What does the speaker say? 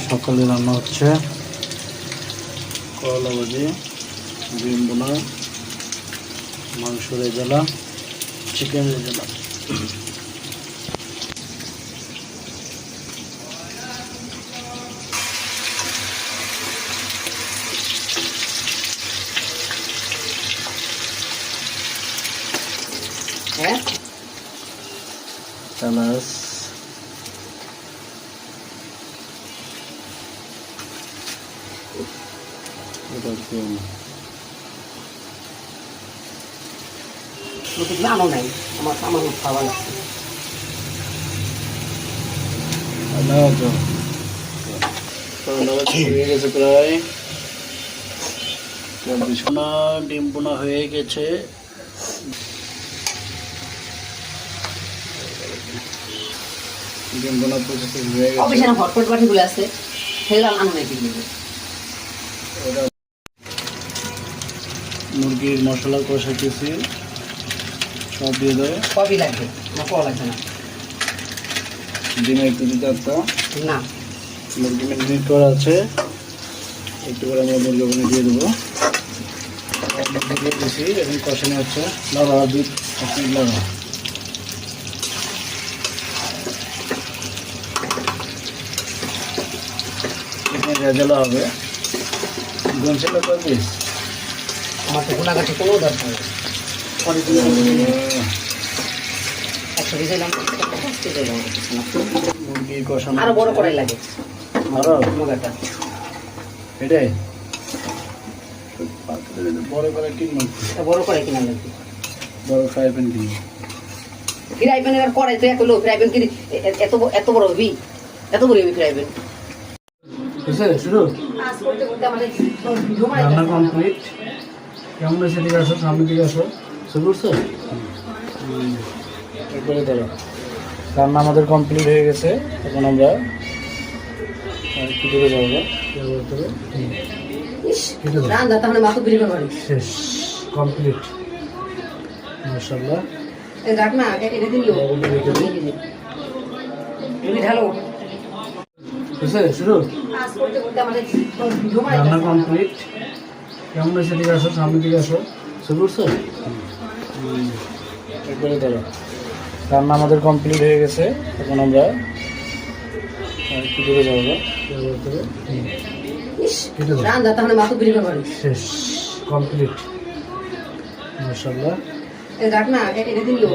সকালে রান্না হচ্ছে করলা ভাজি, ডিম বোনা, মাংস রেজালা, চিকেন রেজালা। চালাস নামও নাই আমার আমার খাওয়া লাগছে হয়ে গেছে প্রায়। ডিম বোনা হয়ে গেছে। ডিম বোনা প্রসেসিং হয়ে গেছে। অফিসে না হটপট পাঠিগুলো আছে সেগুলো আনো নাকি মুরগির মশলা কষাইতেছি, সব দিয়ে দেয়। কফি লাগবে না কল লাগবে না ডিমে একটু দিতে একটা না মুরগি ম্যারিনেট করা আছে, একটু করে আমরা মুরগি ওখানে দিয়ে দেবো। দিয়ে দিয়েছি, এখন কষানো হচ্ছে। লাড়া দুধ আপনি লাড়া এখানে রেজালা হবে। গনসেলা করবিস আমার তো গোনাগাছি কোনো দরকার নেই একশো দিয়েছিলাম মুরগি কষানো আরো বড় করাই লাগে আরো মোগাটা এটাই বড় করে কিনবো, বড় করে কিনা লাগবে বড় ফ্রাই প্যান কিনবো। ফ্রাই প্যান এবার করাই তো এত লো ফ্রাই প্যান কিনি এত এত বড় হবি এত বড় হবি ফ্রাই প্যান শুরু করতে করতে আমাদের রান্না কমপ্লিট। কেমন হয়েছে? দিকে আসো, সামনের দিকে আসো। শুরু করছো? এরপরে ধরো রান্না আমাদের কমপ্লিট হয়ে গেছে। এখন আমরা একটু দূরে যাবো। রান্না তাহলে মাথা বিরি করবানি শেষ কমপ্লিট মাশাআল্লাহ। এই রাখ না এটা দিও তুমি ঢালো শুরু করতে করতে আমাদের রান্না কমপ্লিট। কেমন হয়েছে? দিকে আসো, সামনের দিকে আসো। শুরু করছো? এরপরে ধরো রান্না আমাদের কমপ্লিট হয়ে গেছে। এখন আমরা একটু দূরে যাবো। রান্না তাহলে মাথা বিরি করবানি শেষ কমপ্লিট মাশাআল্লাহ। এই রাখ না এটা দিও